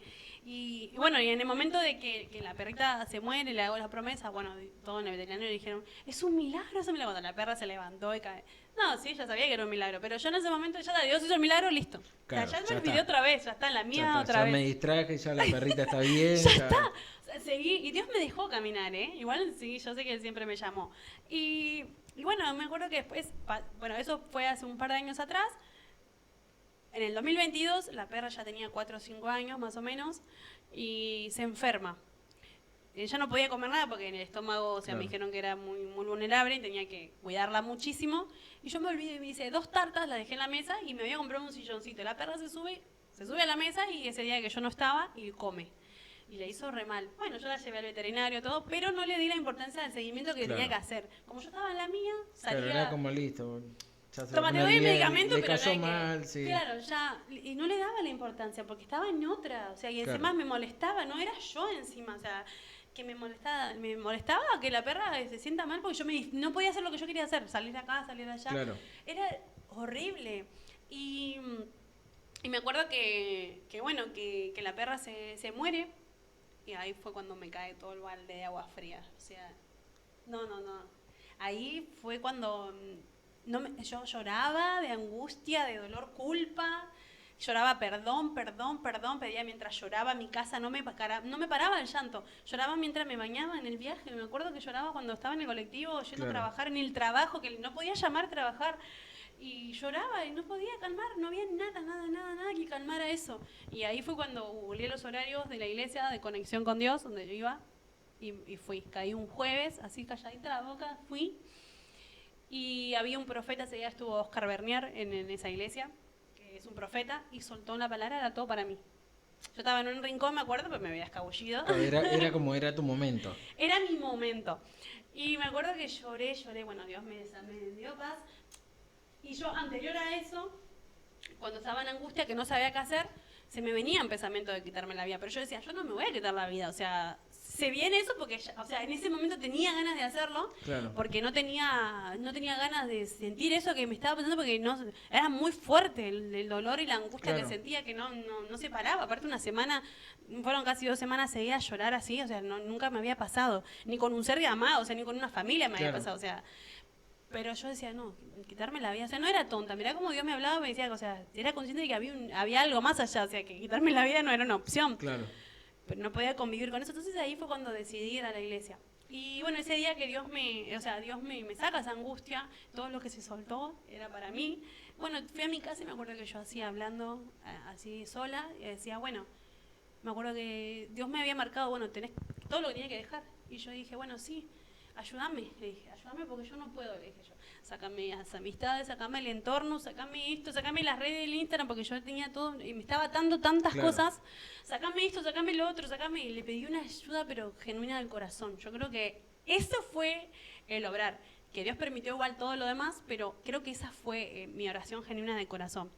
Y bueno, y en el momento de que la perrita se muere, le hago la promesa, bueno, todo en el veterinario dijeron, es un milagro, cuando la perra se levantó y cae. No, sí, ya sabía que era un milagro, pero yo en ese momento ya Dios hizo el milagro, listo. Claro, o sea, ya me olvidé otra vez, ya está en la mía otra vez. Ya me distraje, ya la perrita está bien. ya está. O sea, seguí, y Dios me dejó caminar, Igual sí, yo sé que Él siempre me llamó. Y bueno, me acuerdo que después, bueno, eso fue hace un par de años atrás. En el 2022, la perra ya tenía 4 o 5 años más o menos, y se enferma. Ella no podía comer nada porque en el estómago, o sea, claro. Me dijeron que era muy, muy vulnerable y tenía que cuidarla muchísimo. Y yo me olvidé, me hice 2 tartas, las dejé en la mesa y me había comprado un silloncito. La perra se sube a la mesa y ese día que yo no estaba, y come. Y le hizo re mal. Bueno, yo la llevé al veterinario, todo, pero no le di la importancia del seguimiento que claro. Tenía que hacer. Como yo estaba en la mía, salía... Claro, era como listo. Toma, te doy el medicamento, le pero cayó no mal, sí. Claro, ya, y no le daba la importancia, porque estaba en otra, o sea, y encima claro. Me molestaba, no era yo encima, o sea, que me molestaba que la perra se sienta mal, porque yo no podía hacer lo que yo quería hacer, salir acá, salir allá, claro. Era horrible, y me acuerdo que la perra se muere, y ahí fue cuando me cae todo el balde de agua fría, o sea, no, ahí fue cuando... yo lloraba de angustia, de dolor, culpa, lloraba perdón, pedía mientras lloraba, mi casa no me paraba el llanto, lloraba mientras me bañaba en el viaje, me acuerdo que lloraba cuando estaba en el colectivo, yendo claro. A trabajar en el trabajo, que no podía llamar a trabajar, y lloraba y no podía calmar, no había nada que calmara eso, y ahí fue cuando googleé los horarios de la iglesia de conexión con Dios, donde yo iba, y fui, caí un jueves, así calladita la boca, fui. Y había un profeta, ese día estuvo Oscar Bernier en esa iglesia, que es un profeta, y soltó una palabra, era todo para mí. Yo estaba en un rincón, me acuerdo, pero me había escabullido. Era como era tu momento. Era mi momento. Y me acuerdo que lloré, bueno, Dios me dio paz. Y yo, anterior a eso, cuando estaba en angustia, que no sabía qué hacer, se me venían pensamientos de quitarme la vida. Pero yo decía, yo no me voy a quitar la vida, o sea... Se viene eso porque, o sea, en ese momento tenía ganas de hacerlo, claro. Porque no tenía ganas de sentir eso que me estaba pasando, porque era muy fuerte el dolor y la angustia claro. Que sentía, que no se paraba. Aparte una semana, fueron casi 2 semanas seguidas a llorar así, o sea, nunca me había pasado, ni con un ser amado, o sea, ni con una familia me claro. Había pasado, o sea... Pero yo decía, no, quitarme la vida, o sea, no era tonta, mirá cómo Dios me hablaba, me decía, o sea, era consciente de que había algo más allá, o sea, que quitarme la vida no era una opción. Claro. Pero no podía convivir con eso, entonces ahí fue cuando decidí ir a la iglesia. Y bueno, ese día que Dios me saca esa angustia, todo lo que se soltó era para mí. Bueno, fui a mi casa y me acuerdo que yo así hablando, así sola, y decía, bueno, me acuerdo que Dios me había marcado, bueno, tenés todo lo que tenía que dejar. Y yo dije, bueno, sí, ayúdame, le dije, ayúdame porque yo no puedo, le dije yo. Sácame las amistades, sácame el entorno, sácame esto, sácame las redes del Instagram, porque yo tenía todo, y me estaba atando tantas cosas. Sácame esto, sácame lo otro, sácame. Y le pedí una ayuda, pero genuina del corazón. Yo creo que eso fue el obrar. Que Dios permitió igual todo lo demás, pero creo que esa fue mi oración genuina del corazón.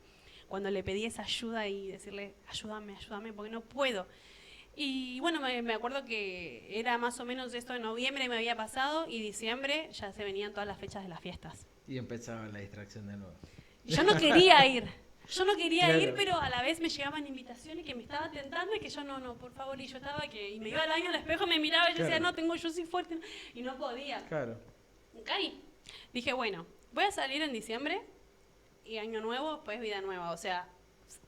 Cuando le pedí esa ayuda y decirle, ayúdame, ayúdame, porque no puedo. Y bueno, me acuerdo que era más o menos esto en noviembre me había pasado y diciembre ya se venían todas las fechas de las fiestas. Y empezaba la distracción de nuevo. Yo no quería ir. Yo no quería ir, pero a la vez me llegaban invitaciones que me estaba tentando y que yo no, por favor, y yo estaba y me iba al baño al espejo, me miraba y yo decía, no, yo soy fuerte, y no podía. Claro. Caí. Dije, bueno, voy a salir en diciembre y año nuevo, pues vida nueva. O sea,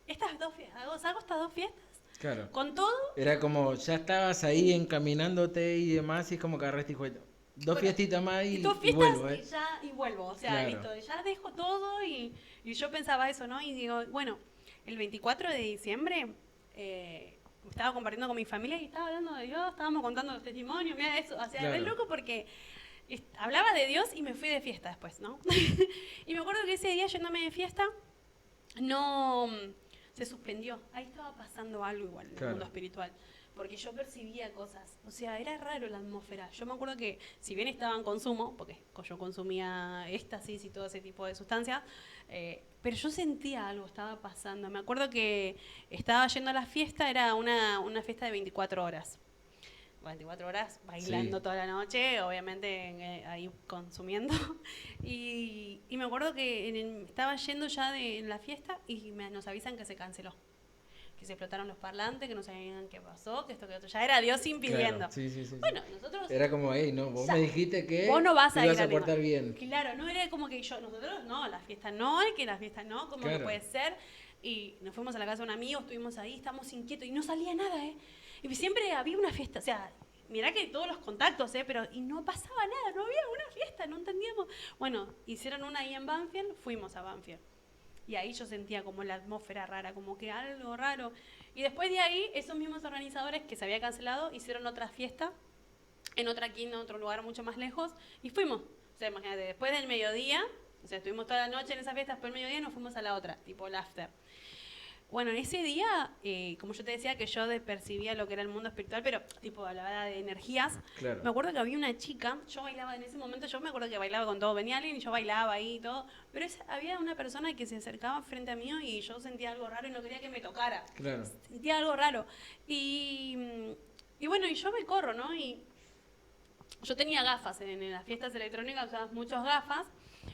estas dos fiestas, hago estas dos fiestas. Claro. Con todo. Era como, ya estabas ahí encaminándote y demás, y es como que agarraste y dijo, dos fiestitas más y vuelvo, y vuelvo. O sea, listo, ya dejo todo y yo pensaba eso, ¿no? Y digo, bueno, el 24 de diciembre estaba compartiendo con mi familia y estaba hablando de Dios, estábamos contando los testimonios, mira eso, o sea, es loco porque hablaba de Dios y me fui de fiesta después, ¿no? Y me acuerdo que ese día yéndome de fiesta, se suspendió. Ahí estaba pasando algo igual en el mundo espiritual. Porque yo percibía cosas. O sea, era raro la atmósfera. Yo me acuerdo que, si bien estaba en consumo, porque yo consumía éxtasis y todo ese tipo de sustancias, pero yo sentía algo, estaba pasando. Me acuerdo que estaba yendo a la fiesta, era una fiesta de 24 horas. 24 horas bailando toda la noche, obviamente ahí consumiendo. Y me acuerdo que estaba yendo ya en la fiesta y nos avisan que se canceló. Que se explotaron los parlantes, que no sabían qué pasó, que esto, que otro. Ya era Dios impidiendo. Claro, sí. Bueno, nosotros... Era como, no, vos me dijiste que vos no vas a ir a portar bien. Claro, no era como que nosotros no, la fiesta no, ¿cómo que puede ser? Y nos fuimos a la casa de un amigo, estuvimos ahí, estábamos inquietos y no salía nada, Y siempre había una fiesta, o sea, mirá que todos los contactos, pero y no pasaba nada, no había una fiesta, no entendíamos. Bueno, hicieron una ahí en Banfield, fuimos a Banfield. Y ahí yo sentía como la atmósfera rara, como que algo raro. Y después de ahí, esos mismos organizadores que se había cancelado, hicieron otra fiesta, en otro lugar mucho más lejos, y fuimos. O sea, imagínate, después del mediodía, o sea, estuvimos toda la noche en esa fiesta, después del mediodía nos fuimos a la otra, tipo el after. Bueno, en ese día, como yo te decía, que yo percibía lo que era el mundo espiritual, pero tipo hablaba de energías. Claro. Me acuerdo que había una chica, yo bailaba en ese momento, yo me acuerdo que bailaba con todo, venía alguien y yo bailaba ahí y todo, pero había una persona que se acercaba frente a mí y yo sentía algo raro y no quería que me tocara. Claro. Sentía algo raro. Y bueno, y yo me corro, ¿no? Y yo tenía gafas en las fiestas electrónicas, usabas muchas gafas,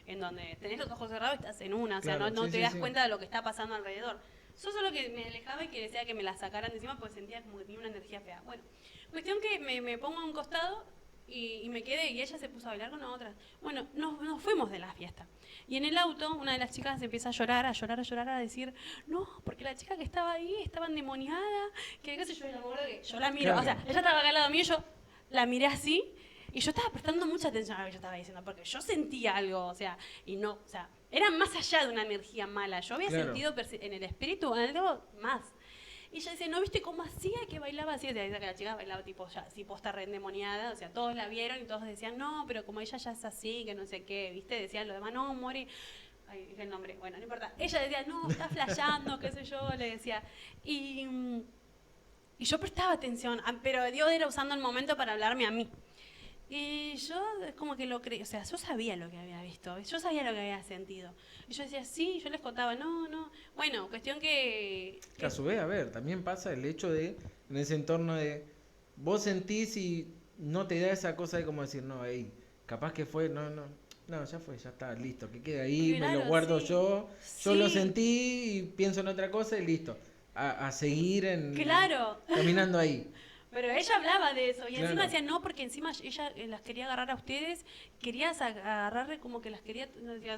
en donde tenés los ojos cerrados y estás en una, claro, o sea, no te das cuenta de lo que está pasando alrededor. Yo solo que me alejaba y que decía que me la sacaran de encima porque sentía como que tenía una energía fea. Bueno, cuestión que me pongo a un costado y me quedé y ella se puso a bailar con la otra. Bueno, nos fuimos de la fiesta. Y en el auto una de las chicas empieza a llorar, a decir, no, porque la chica que estaba ahí estaba endemoniada, que qué sé yo, yo la miro, claro. O sea, ella estaba acá al lado mío y yo la miré así y yo estaba prestando mucha atención a lo que yo estaba diciendo porque yo sentía algo, o sea, era más allá de una energía mala. Yo había sentido en el espíritu algo más. Y ella decía, ¿no viste cómo hacía que bailaba así? O sea, que la chica bailaba tipo está re endemoniada. O sea, todos la vieron y todos decían, no, pero como ella ya es así, que no sé qué, ¿viste? Decían los demás, no, Mori. Ay, dije el nombre. Bueno, no importa. Ella decía, no, está flasheando, qué sé yo, le decía. Y yo prestaba atención, pero Dios era usando el momento para hablarme a mí. Y yo es como que lo creí, o sea, yo sabía lo que había visto, yo sabía lo que había sentido. Y yo decía, sí, yo les contaba, no. Bueno, cuestión que a su vez, a ver, también pasa el hecho de, en ese entorno de, vos sentís y no te da esa cosa de como decir, no, capaz que fue, no, ya fue, ya está, listo, que quede ahí, claro, me lo guardo yo lo sentí y pienso en otra cosa y listo, a seguir caminando ahí. Pero ella hablaba de eso y encima decía no, porque encima ella las quería agarrar a ustedes, querías agarrarle como que las quería,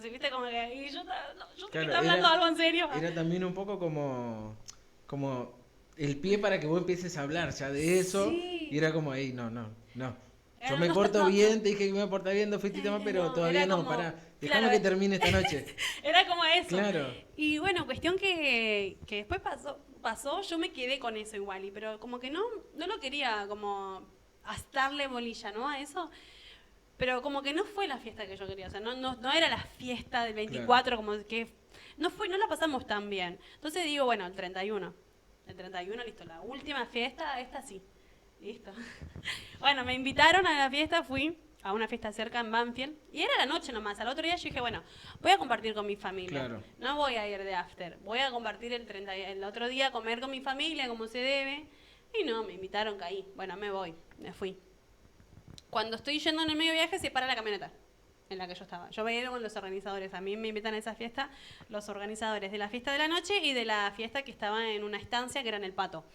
¿viste? Como que, y yo estaba hablando algo en serio. Era también un poco como el pie para que vos empieces a hablar ya de eso, y era como, no. Yo me porto bien, te dije que me porta bien, 2 fiestitas más, pero todavía no, como, pará. Dejame claro, que termine esta noche. era como eso. Claro. Y bueno, cuestión que después pasó, yo me quedé con eso igual, pero como que no lo quería como darle bolilla, ¿no? A eso. Pero como que no fue la fiesta que yo quería, o sea, no era la fiesta del 24, como que no la pasamos tan bien. Entonces digo, bueno, el 31, listo, la última fiesta, esta sí, listo. Bueno, me invitaron a la fiesta, fui a una fiesta cerca en Banfield, y era la noche nomás. Al otro día yo dije, bueno, voy a compartir con mi familia, Claro. no voy a ir de after, voy a compartir el otro día, comer con mi familia como se debe, y no, me invitaron, caí, bueno, me fui. Cuando estoy yendo en el medio viaje, se para la camioneta en la que yo estaba. Yo veía con los organizadores. A mí me invitan a esa fiesta los organizadores de la fiesta de la noche y de la fiesta que estaba en una estancia que era en el Pato.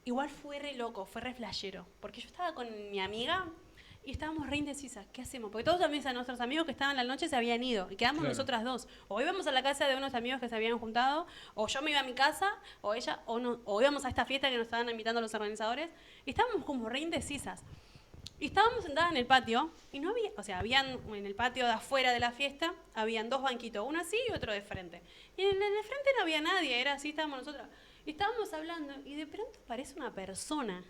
Igual fue re loco, fue re flashero. Porque yo estaba con mi amiga y estábamos re indecisas. ¿Qué hacemos? Porque todos también nuestros amigos que estaban la noche se habían ido. Y quedamos nosotras dos. O íbamos a la casa de unos amigos que se habían juntado, o yo me iba a mi casa, o ella, o íbamos a esta fiesta que nos estaban invitando los organizadores. Y estábamos como re indecisas. Y estábamos sentadas en el patio, y no había, o sea, habían en el patio de afuera de la fiesta, habían 2 banquitos, uno así y otro de frente. Y en el de frente no había nadie, era así, estábamos nosotros. Y estábamos hablando, y de pronto aparece una persona,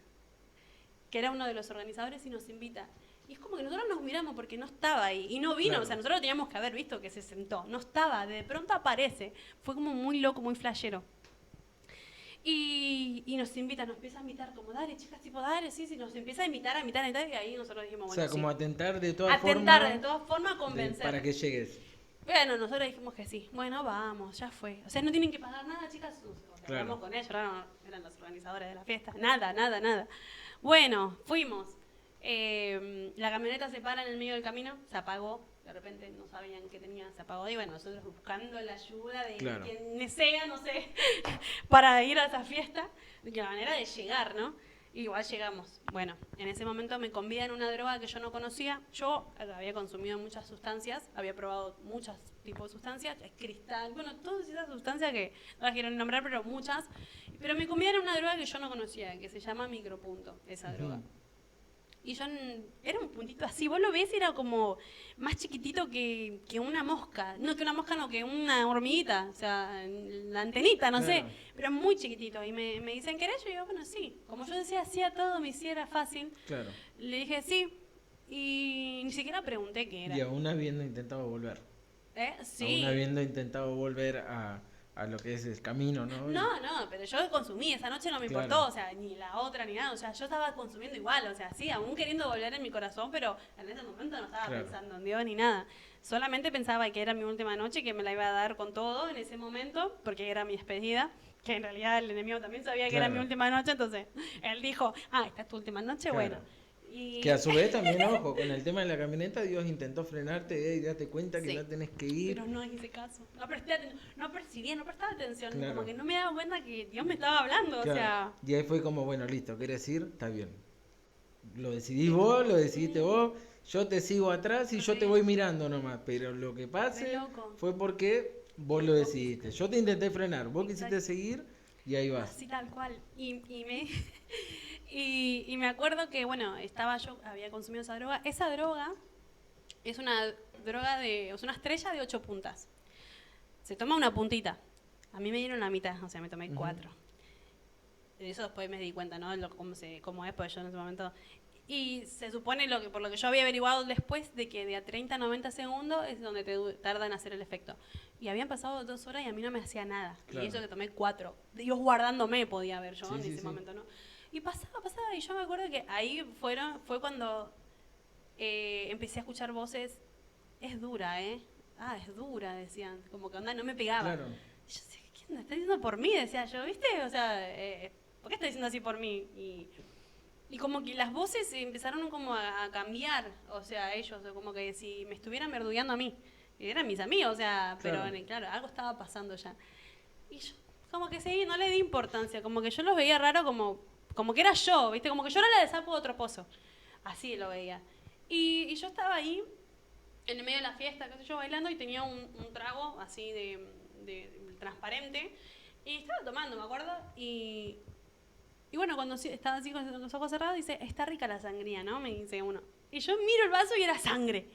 que era uno de los organizadores, y nos invita. Y es como que nosotros nos miramos porque no estaba ahí, y no vino, claro. O sea, nosotros teníamos que haber visto que se sentó, no estaba, de pronto aparece. Fue como muy loco, muy flashero. Y nos invita, nos empieza a invitar como, dale, chicas, tipo, dale, sí, nos empieza a invitar, y ahí nosotros dijimos, bueno, o sea, como sí. atentar de todas formas, convencer. Para que llegues. Bueno, nosotros dijimos que sí. Bueno, vamos, ya fue. O sea, no tienen que pagar nada, chicas. O sea, hablamos con ellos, eran los organizadores de la fiesta. Nada. Bueno, fuimos. La camioneta se para en el medio del camino, se apagó. De repente no sabían qué tenía, se apagó. Y bueno, nosotros buscando la ayuda de quien sea, no sé, para ir a esa fiesta. De la manera de llegar, ¿no? Igual llegamos. Bueno, en ese momento me convidan una droga que yo no conocía. Yo había consumido muchas sustancias, había probado muchos tipos de sustancias, cristal, bueno, todas esas sustancias que no las quiero nombrar, pero muchas. Pero me convidan una droga que yo no conocía, que se llama micropunto, esa droga. Y yo, era un puntito así, vos lo ves, era como más chiquitito que una mosca. No, que una mosca no, que una hormiguita, o sea, la antenita, no sé, pero muy chiquitito. Y me dicen, ¿querés? Yo digo, bueno, sí. Como yo decía, hacía todo, me hiciera fácil. Claro. Le dije, sí. Y ni siquiera pregunté qué era. Y aún habiendo intentado volver. Sí. Aún habiendo intentado volver a lo que es el camino, ¿no? No, pero yo consumí, esa noche no me importó, o sea, ni la otra ni nada, o sea, yo estaba consumiendo igual, o sea, sí, aún queriendo volver en mi corazón, pero en ese momento no estaba pensando en Dios ni nada. Solamente pensaba que era mi última noche, que me la iba a dar con todo en ese momento, porque era mi despedida, que en realidad el enemigo también sabía que era mi última noche, entonces él dijo, esta es tu última noche, bueno. Que a su vez también, ojo, con el tema de la camioneta, Dios intentó frenarte y date cuenta que no tenés que ir. Pero no hice caso. No presté atención, no percibía, no prestaba atención. Como que no me daba cuenta que Dios me estaba hablando. O sea. Y ahí fue como, bueno, listo, ¿querés ir? Está bien. Lo decidís vos, lo decidiste vos. Yo te sigo atrás y yo te voy mirando nomás. Pero lo que pase fue porque vos lo decidiste. Yo te intenté frenar, vos quisiste seguir y ahí vas. Así tal cual. Y me acuerdo que, bueno, había consumido esa droga. Esa droga es una droga es una estrella de 8 puntas. Se toma una puntita. A mí me dieron la mitad, o sea, me tomé 4. De eso después me di cuenta, ¿no? Cómo es, porque yo en ese momento... Y se supone, por lo que yo había averiguado después, de que de a 30 a 90 segundos es donde te tarda en hacer el efecto. Y habían pasado 2 horas y a mí no me hacía nada. Claro. Y eso que tomé 4. Dios guardándome podía haber yo en ese momento, ¿no? Y pasaba, y yo me acuerdo que ahí fue cuando empecé a escuchar voces, es dura, es dura, decían, como que onda, no me pegaba. Claro. Y yo decía, ¿quién está diciendo por mí? Decía yo, ¿viste? O sea, ¿por qué está diciendo así por mí? Y como que las voces empezaron como a cambiar, o sea, ellos, como que si me estuvieran verdugueando a mí, eran mis amigos, o sea, pero claro, algo estaba pasando ya. Y yo, como que sí, no le di importancia, como que yo los veía raro como que era yo, ¿viste? Como que yo era la de sapo de otro pozo. Así lo veía. Y yo estaba ahí, en el medio de la fiesta, qué sé yo, bailando, y tenía un trago así de transparente. Y estaba tomando, me acuerdo. Y Y bueno, cuando estaba así con los ojos cerrados, dice, está rica la sangría, ¿no? Me dice uno. Y yo miro el vaso y era sangre.